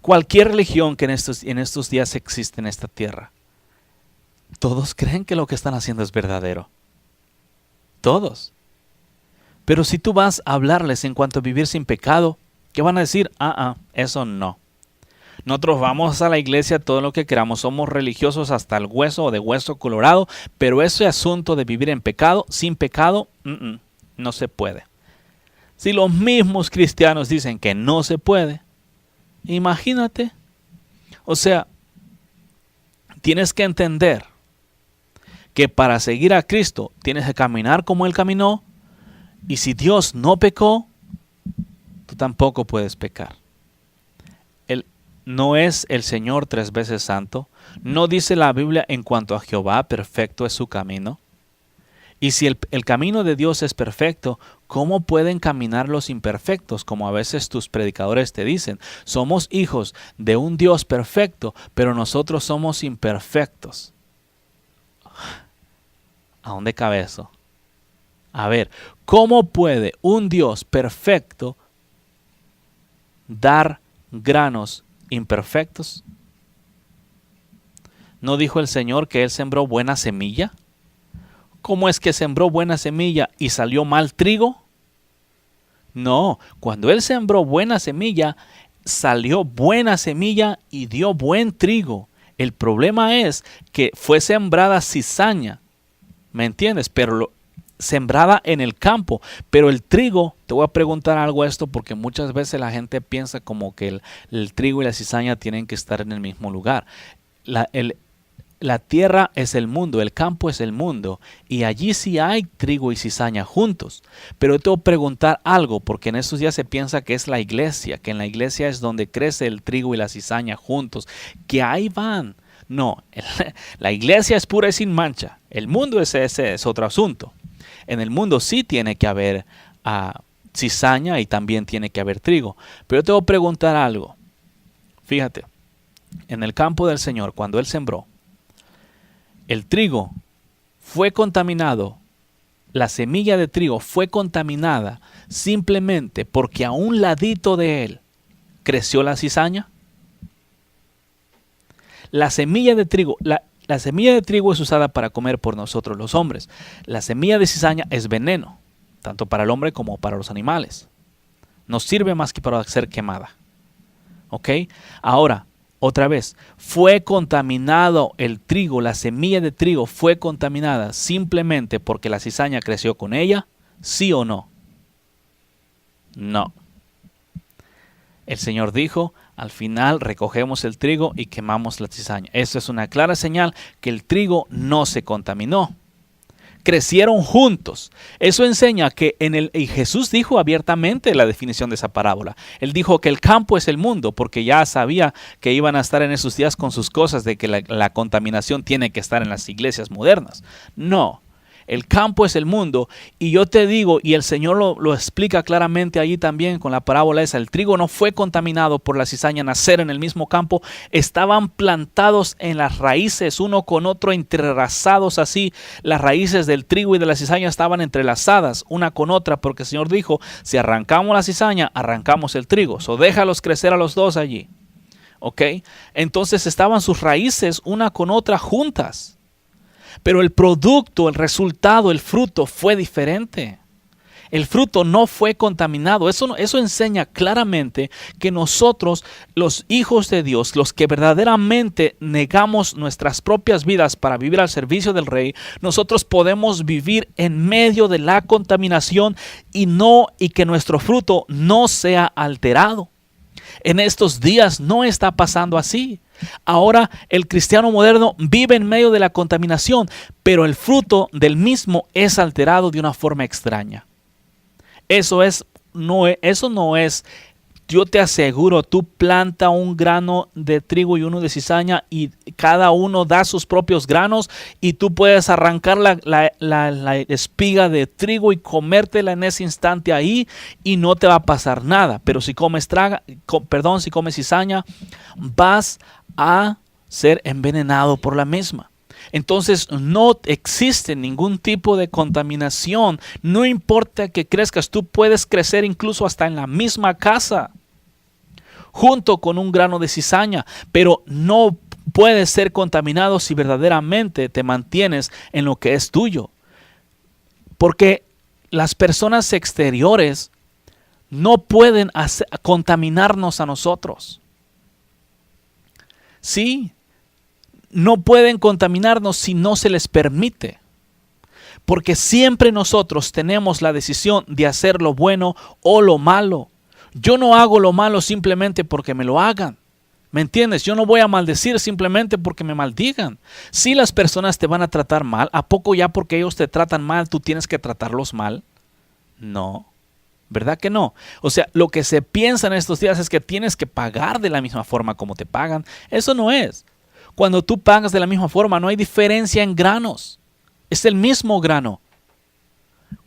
cualquier religión que en estos días existe en esta tierra, todos creen que lo que están haciendo es verdadero. Todos. Pero si tú vas a hablarles en cuanto a vivir sin pecado, ¿qué van a decir? Eso no. Nosotros vamos a la iglesia todo lo que queramos, somos religiosos hasta el hueso o de hueso colorado, pero ese asunto de vivir en pecado, sin pecado, no se puede. Si los mismos cristianos dicen que no se puede, imagínate. O sea, tienes que entender que para seguir a Cristo tienes que caminar como Él caminó, y si Dios no pecó, tú tampoco puedes pecar. Él no es el Señor 3 veces santo. No dice la Biblia en cuanto a Jehová, perfecto es su camino. Y si el camino de Dios es perfecto, ¿cómo pueden caminar los imperfectos? Como a veces tus predicadores te dicen, somos hijos de un Dios perfecto, pero nosotros somos imperfectos. ¿A dónde cabe eso? A ver, ¿cómo puede un Dios perfecto dar granos imperfectos? ¿No dijo el Señor que Él sembró buena semilla? ¿Cómo es que sembró buena semilla y salió mal trigo? No, cuando Él sembró buena semilla, salió buena semilla y dio buen trigo. El problema es que fue sembrada cizaña, ¿me entiendes? Pero sembrada en el campo. Pero el trigo, te voy a preguntar algo a esto porque muchas veces la gente piensa como que el trigo y la cizaña tienen que estar en el mismo lugar. La tierra es el mundo, el campo es el mundo, y allí sí hay trigo y cizaña juntos. Pero te voy a preguntar algo, porque en estos días se piensa que es la iglesia, que en la iglesia es donde crece el trigo y la cizaña juntos, que ahí van. No, la iglesia es pura y sin mancha. El mundo ese es otro asunto. En el mundo sí tiene que haber cizaña y también tiene que haber trigo. Pero te voy a preguntar algo. Fíjate, en el campo del Señor, cuando Él sembró, el trigo fue contaminado, la semilla de trigo fue contaminada simplemente porque a un ladito de él creció la cizaña. La semilla de trigo, la semilla de trigo es usada para comer por nosotros los hombres. La semilla de cizaña es veneno, tanto para el hombre como para los animales. No sirve más que para ser quemada. ¿Ok? Ahora, otra vez, fue contaminado el trigo, la semilla de trigo fue contaminada simplemente porque la cizaña creció con ella, ¿sí o no? No. El Señor dijo, al final recogemos el trigo y quemamos la cizaña. Eso es una clara señal que el trigo no se contaminó. Crecieron juntos. Eso enseña que y Jesús dijo abiertamente la definición de esa parábola. Él dijo que el campo es el mundo, porque ya sabía que iban a estar en esos días con sus cosas de que la contaminación tiene que estar en las iglesias modernas. No. El campo es el mundo, y yo te digo, y el Señor lo explica claramente allí también con la parábola esa, el trigo no fue contaminado por la cizaña nacer en el mismo campo, estaban plantados en las raíces, uno con otro entrelazados así, las raíces del trigo y de la cizaña estaban entrelazadas una con otra, porque el Señor dijo, si arrancamos la cizaña, arrancamos el trigo, déjalos crecer a los dos allí, ¿ok? Entonces estaban sus raíces una con otra juntas. Pero el producto, el resultado, el fruto fue diferente. El fruto no fue contaminado. Eso enseña claramente que nosotros, los hijos de Dios, los que verdaderamente negamos nuestras propias vidas para vivir al servicio del Rey, nosotros podemos vivir en medio de la contaminación y que nuestro fruto no sea alterado. En estos días no está pasando así. Ahora el cristiano moderno vive en medio de la contaminación, pero el fruto del mismo es alterado de una forma extraña. Eso no es, yo te aseguro, tú planta un grano de trigo y uno de cizaña y cada uno da sus propios granos y tú puedes arrancar la espiga de trigo y comértela en ese instante ahí y no te va a pasar nada. Pero si comes cizaña, vas a ser envenenado por la misma. Entonces no existe ningún tipo de contaminación. No importa que crezcas, tú puedes crecer incluso hasta en la misma casa, junto con un grano de cizaña, pero no puedes ser contaminado si verdaderamente te mantienes en lo que es tuyo. Porque las personas exteriores no pueden contaminarnos a nosotros. Sí, no pueden contaminarnos si no se les permite. Porque siempre nosotros tenemos la decisión de hacer lo bueno o lo malo. Yo no hago lo malo simplemente porque me lo hagan. ¿Me entiendes? Yo no voy a maldecir simplemente porque me maldigan. Si las personas te van a tratar mal, ¿a poco ya porque ellos te tratan mal, tú tienes que tratarlos mal? No. ¿Verdad que no? O sea, lo que se piensa en estos días es que tienes que pagar de la misma forma como te pagan. Eso no es. Cuando tú pagas de la misma forma, no hay diferencia en granos. Es el mismo grano.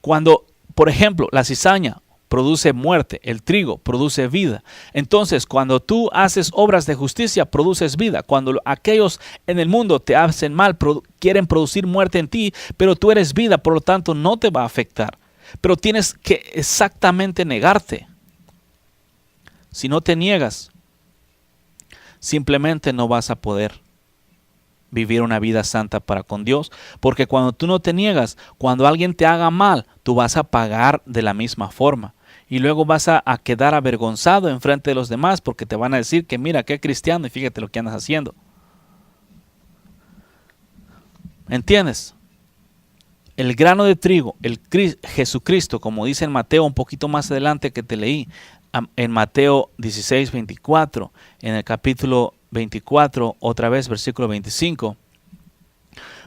Cuando, por ejemplo, la cizaña produce muerte, el trigo produce vida. Entonces, cuando tú haces obras de justicia, produces vida. Cuando aquellos en el mundo te hacen mal, quieren producir muerte en ti, pero tú eres vida, por lo tanto no te va a afectar. Pero tienes que exactamente negarte. Si no te niegas, simplemente no vas a poder vivir una vida santa para con Dios, porque cuando tú no te niegas, cuando alguien te haga mal, tú vas a pagar de la misma forma. Y luego vas a quedar avergonzado en frente de los demás porque te van a decir que mira, qué cristiano y fíjate lo que andas haciendo. ¿Entiendes? El grano de trigo, Jesucristo, como dice en Mateo un poquito más adelante que te leí, en Mateo 16, 24, en el capítulo 24, otra vez versículo 25.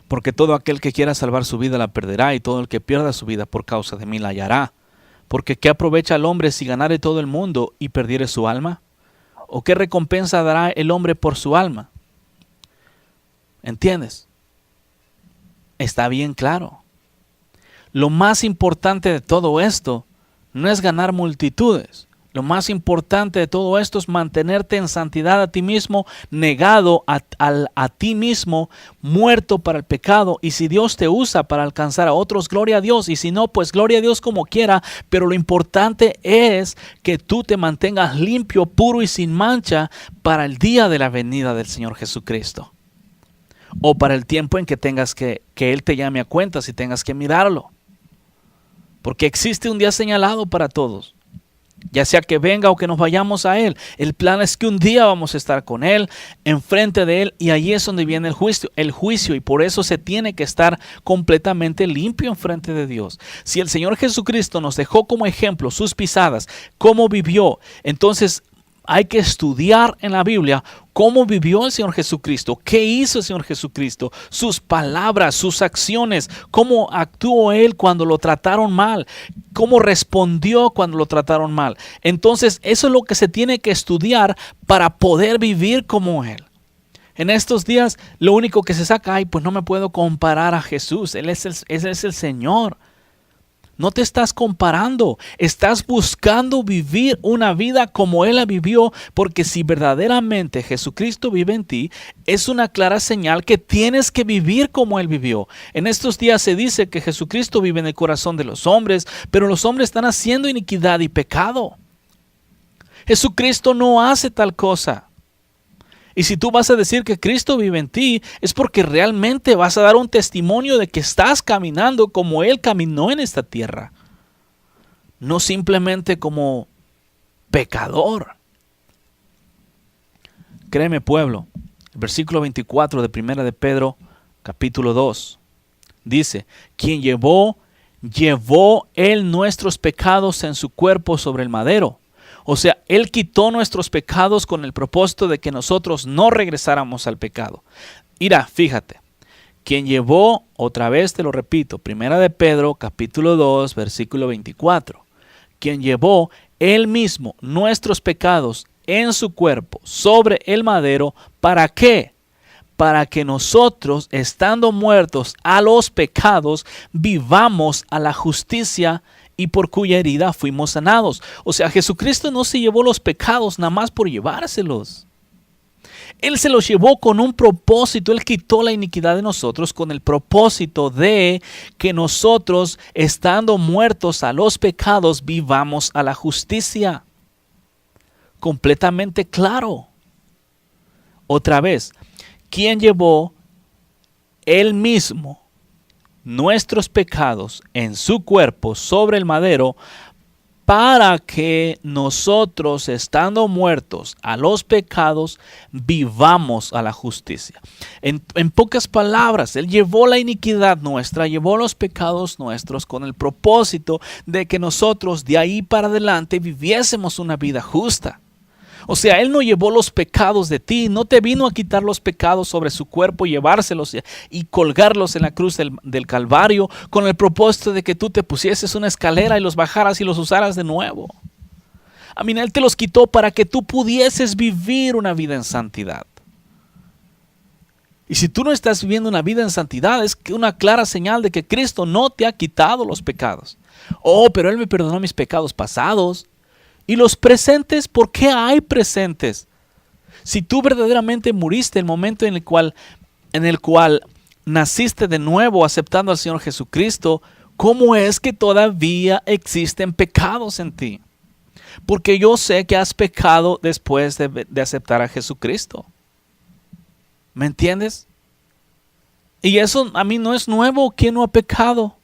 Porque todo aquel que quiera salvar su vida la perderá, y todo el que pierda su vida por causa de mí la hallará. Porque ¿qué aprovecha el hombre si ganare todo el mundo y perdiere su alma? ¿O qué recompensa dará el hombre por su alma? ¿Entiendes? Está bien claro. Lo más importante de todo esto no es ganar multitudes. Lo más importante de todo esto es mantenerte en santidad a ti mismo, negado a ti mismo, muerto para el pecado. Y si Dios te usa para alcanzar a otros, gloria a Dios. Y si no, pues gloria a Dios como quiera. Pero lo importante es que tú te mantengas limpio, puro y sin mancha para el día de la venida del Señor Jesucristo. O para el tiempo en que tengas que Él te llame a cuentas y tengas que mirarlo. Porque existe un día señalado para todos. Ya sea que venga o que nos vayamos a Él. El plan es que un día vamos a estar con Él, enfrente de Él, y ahí es donde viene el juicio, y por eso se tiene que estar completamente limpio enfrente de Dios. Si el Señor Jesucristo nos dejó como ejemplo sus pisadas, cómo vivió, entonces hay que estudiar en la Biblia cómo vivió el Señor Jesucristo, qué hizo el Señor Jesucristo, sus palabras, sus acciones, cómo actuó Él cuando lo trataron mal, cómo respondió cuando lo trataron mal. Entonces, eso es lo que se tiene que estudiar para poder vivir como Él. En estos días, lo único que se saca, pues no me puedo comparar a Jesús, Él es el Señor. No te estás comparando, estás buscando vivir una vida como Él la vivió, porque si verdaderamente Jesucristo vive en ti, es una clara señal que tienes que vivir como Él vivió. En estos días se dice que Jesucristo vive en el corazón de los hombres, pero los hombres están haciendo iniquidad y pecado. Jesucristo no hace tal cosa. Y si tú vas a decir que Cristo vive en ti, es porque realmente vas a dar un testimonio de que estás caminando como Él caminó en esta tierra. No simplemente como pecador. Créeme, pueblo, el versículo 24 de 1 de Pedro, capítulo 2, dice, quien llevó Él nuestros pecados en su cuerpo sobre el madero. O sea, Él quitó nuestros pecados con el propósito de que nosotros no regresáramos al pecado. Mira, fíjate, quien llevó, otra vez te lo repito, 1 de Pedro, capítulo 2, versículo 24. Quien llevó Él mismo nuestros pecados en su cuerpo sobre el madero, ¿para qué? Para que nosotros, estando muertos a los pecados, vivamos a la justicia, y por cuya herida fuimos sanados. O sea, Jesucristo no se llevó los pecados nada más por llevárselos. Él se los llevó con un propósito. Él quitó la iniquidad de nosotros con el propósito de que nosotros, estando muertos a los pecados, vivamos a la justicia. Completamente claro. Otra vez, ¿quién llevó Él mismo nuestros pecados en su cuerpo sobre el madero, para que nosotros, estando muertos a los pecados, vivamos a la justicia? En pocas palabras, Él llevó la iniquidad nuestra, llevó los pecados nuestros con el propósito de que nosotros de ahí para adelante viviésemos una vida justa. O sea, Él no llevó los pecados de ti, no te vino a quitar los pecados sobre su cuerpo, llevárselos y colgarlos en la cruz del Calvario con el propósito de que tú te pusieses una escalera y los bajaras y los usaras de nuevo. Él te los quitó para que tú pudieses vivir una vida en santidad. Y si tú no estás viviendo una vida en santidad, es una clara señal de que Cristo no te ha quitado los pecados. Oh, pero Él me perdonó mis pecados pasados. ¿Y los presentes? ¿Por qué hay presentes? Si tú verdaderamente muriste en el momento en el cual naciste de nuevo aceptando al Señor Jesucristo, ¿cómo es que todavía existen pecados en ti? Porque yo sé que has pecado después de aceptar a Jesucristo. ¿Me entiendes? Y eso a mí no es nuevo. ¿Quién no ha pecado?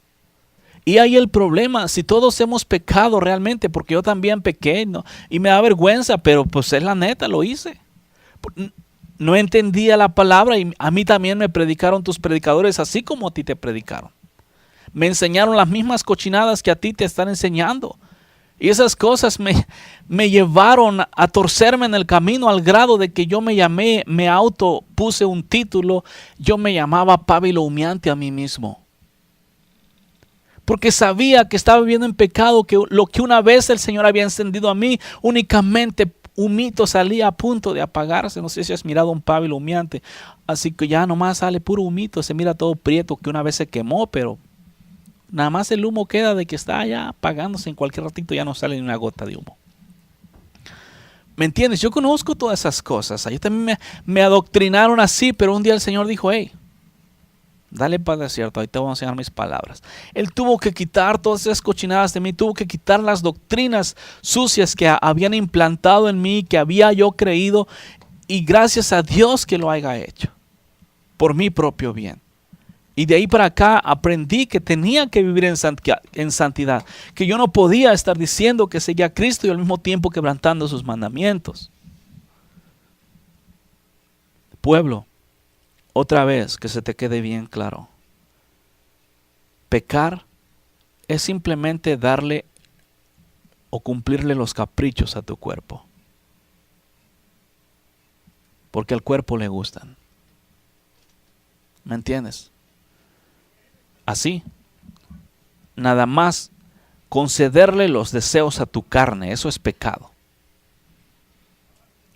Y ahí el problema, si todos hemos pecado realmente, porque yo también pequé, ¿no? Y me da vergüenza, pero pues es la neta, lo hice. No entendía la palabra y a mí también me predicaron tus predicadores, así como a ti te predicaron. Me enseñaron las mismas cochinadas que a ti te están enseñando. Y esas cosas me llevaron a torcerme en el camino al grado de que yo puse un título, yo me llamaba Pablo Humeante a mí mismo. Porque sabía que estaba viviendo en pecado, que lo que una vez el Señor había encendido a mí, únicamente humito salía a punto de apagarse. No sé si has mirado un pábilo humeante, así que ya nomás sale puro humito, se mira todo prieto que una vez se quemó, pero nada más el humo queda de que está ya apagándose, en cualquier ratito ya no sale ni una gota de humo. ¿Me entiendes? Yo conozco todas esas cosas. Yo también me adoctrinaron así, pero un día el Señor dijo, hey, dale para el desierto, ahí te voy a enseñar mis palabras. Él tuvo que quitar todas esas cochinadas de mí, tuvo que quitar las doctrinas sucias que habían implantado en mí, que había yo creído, y gracias a Dios que lo haya hecho, por mi propio bien. Y de ahí para acá aprendí que tenía que vivir en santidad, que yo no podía estar diciendo que seguía a Cristo y al mismo tiempo quebrantando sus mandamientos. Pueblo, otra vez, que se te quede bien claro. Pecar es simplemente darle o cumplirle los caprichos a tu cuerpo. Porque al cuerpo le gustan. ¿Me entiendes? Así. Nada más concederle los deseos a tu carne, eso es pecado.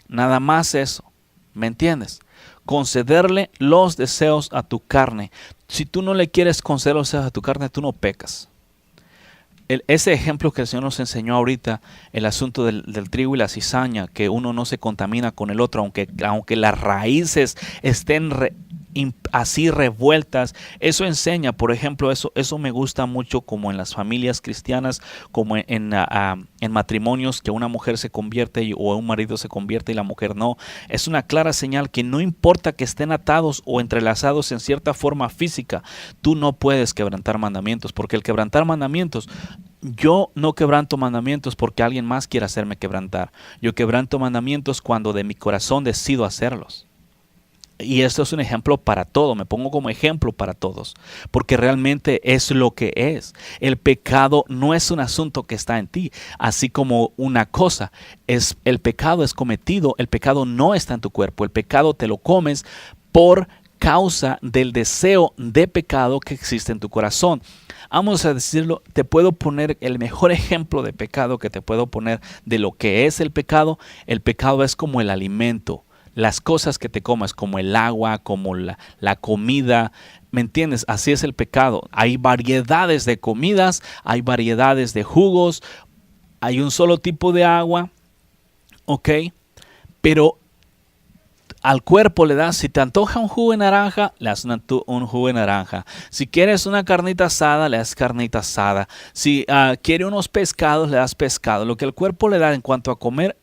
Nada más eso. ¿Me entiendes? Concederle los deseos a tu carne. Si tú no le quieres conceder los deseos a tu carne, tú no pecas. Ese ejemplo que el Señor nos enseñó ahorita, el asunto del trigo y la cizaña, que uno no se contamina con el otro, aunque las raíces estén así revueltas, eso enseña, por ejemplo, eso me gusta mucho como en las familias cristianas, como en matrimonios que una mujer se convierte o un marido se convierte y la mujer no. Es una clara señal que no importa que estén atados o entrelazados en cierta forma física, tú no puedes quebrantar mandamientos, porque el quebrantar mandamientos, yo no quebranto mandamientos porque alguien más quiera hacerme quebrantar. Yo quebranto mandamientos cuando de mi corazón decido hacerlos. Y esto es un ejemplo para todo, me pongo como ejemplo para todos, porque realmente es lo que es. El pecado no es un asunto que está en ti, así como una cosa, el pecado es cometido, el pecado no está en tu cuerpo, el pecado te lo comes por causa del deseo de pecado que existe en tu corazón. Vamos a decirlo, te puedo poner el mejor ejemplo de pecado que te puedo poner de lo que es el pecado. El pecado es como el alimento. Las cosas que te comas, como el agua, como la comida, ¿me entiendes? Así es el pecado. Hay variedades de comidas, hay variedades de jugos, hay un solo tipo de agua, ¿ok? Pero al cuerpo le das, si te antoja un jugo de naranja, le das un jugo de naranja. Si quieres una carnita asada, le das carnita asada. Si quiere unos pescados, le das pescado. Lo que el cuerpo le da en cuanto a comer,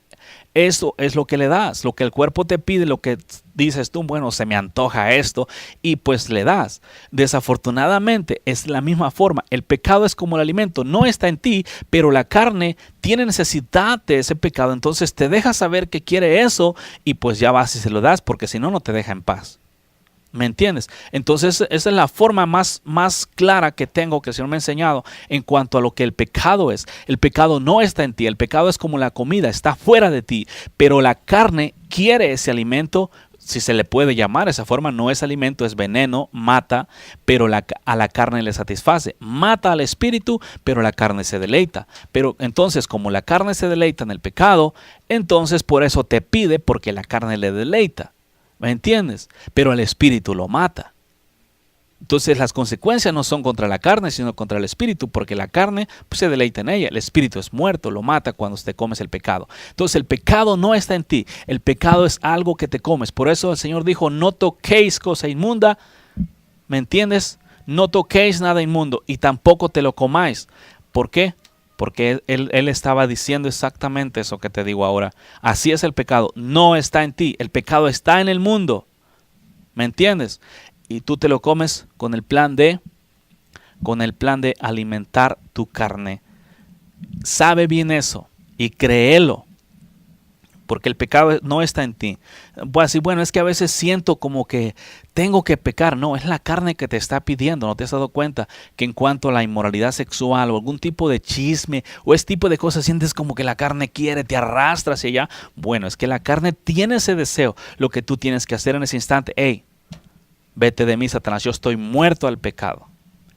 eso es lo que le das, lo que el cuerpo te pide, lo que dices tú, bueno, se me antoja esto, y pues le das. Desafortunadamente es la misma forma, el pecado es como el alimento, no está en ti, pero la carne tiene necesidad de ese pecado, entonces te deja saber que quiere eso, y pues ya vas y se lo das, porque si no, no te deja en paz. ¿Me entiendes? Entonces esa es la forma más clara que tengo, que el Señor me ha enseñado en cuanto a lo que el pecado es. El pecado no está en ti, el pecado es como la comida, está fuera de ti, pero la carne quiere ese alimento, si se le puede llamar de esa forma. No es alimento, es veneno, mata, pero a la carne le satisface. Mata al espíritu, pero la carne se deleita. Pero entonces, como la carne se deleita en el pecado, entonces por eso te pide, porque la carne le deleita. ¿Me entiendes? Pero el espíritu lo mata. Entonces las consecuencias no son contra la carne, sino contra el espíritu, porque la carne pues, se deleita en ella. El espíritu es muerto, lo mata cuando te comes el pecado. Entonces el pecado no está en ti, el pecado es algo que te comes. Por eso el Señor dijo, no toquéis cosa inmunda. ¿Me entiendes? No toquéis nada inmundo y tampoco te lo comáis. ¿Por qué? Porque él estaba diciendo exactamente eso que te digo ahora. Así es el pecado. No está en ti. El pecado está en el mundo. ¿Me entiendes? Y tú te lo comes con el plan de alimentar tu carne. Sabe bien eso y créelo. Porque el pecado no está en ti. Voy a decir, bueno, es que a veces siento como que tengo que pecar. No, es la carne que te está pidiendo. ¿No te has dado cuenta que en cuanto a la inmoralidad sexual o algún tipo de chisme o ese tipo de cosas sientes como que la carne quiere, te arrastra hacia allá? Bueno, es que la carne tiene ese deseo. Lo que tú tienes que hacer en ese instante, hey, vete de mí, Satanás, yo estoy muerto al pecado.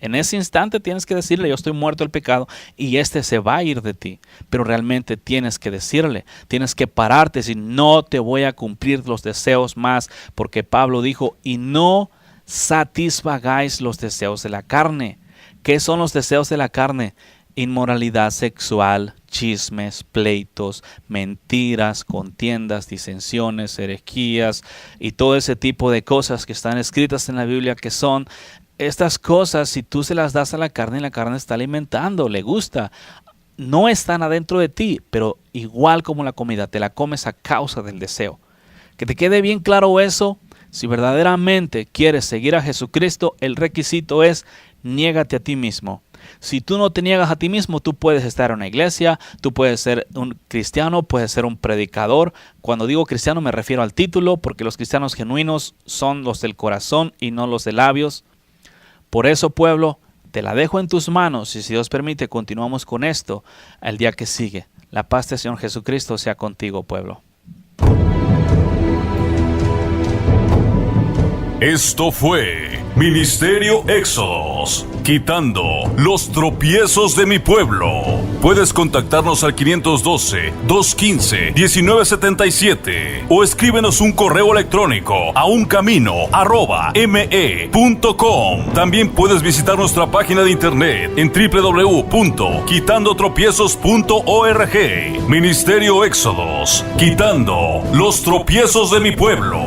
En ese instante tienes que decirle, yo estoy muerto al pecado y este se va a ir de ti. Pero realmente tienes que decirle, tienes que pararte y decir, no te voy a cumplir los deseos más. Porque Pablo dijo, y no satisfagáis los deseos de la carne. ¿Qué son los deseos de la carne? Inmoralidad sexual, chismes, pleitos, mentiras, contiendas, disensiones, herejías y todo ese tipo de cosas que están escritas en la Biblia, que son estas cosas. Si tú se las das a la carne está alimentando, le gusta, no están adentro de ti, pero igual como la comida, te la comes a causa del deseo. Que te quede bien claro eso. Si verdaderamente quieres seguir a Jesucristo, el requisito es niégate a ti mismo. Si tú no te niegas a ti mismo, tú puedes estar en una iglesia, tú puedes ser un cristiano, puedes ser un predicador. Cuando digo cristiano me refiero al título, porque los cristianos genuinos son los del corazón y no los de labios. Por eso, pueblo, te la dejo en tus manos y si Dios permite, continuamos con esto el día que sigue. La paz del Señor Jesucristo sea contigo, pueblo. Esto fue Ministerio Éxodos, quitando los tropiezos de mi pueblo. Puedes contactarnos al 512-215-1977 o escríbenos un correo electrónico a uncamino@me.com. También puedes visitar nuestra página de internet en www.quitandotropiezos.org. Ministerio Éxodos, quitando los tropiezos de mi pueblo.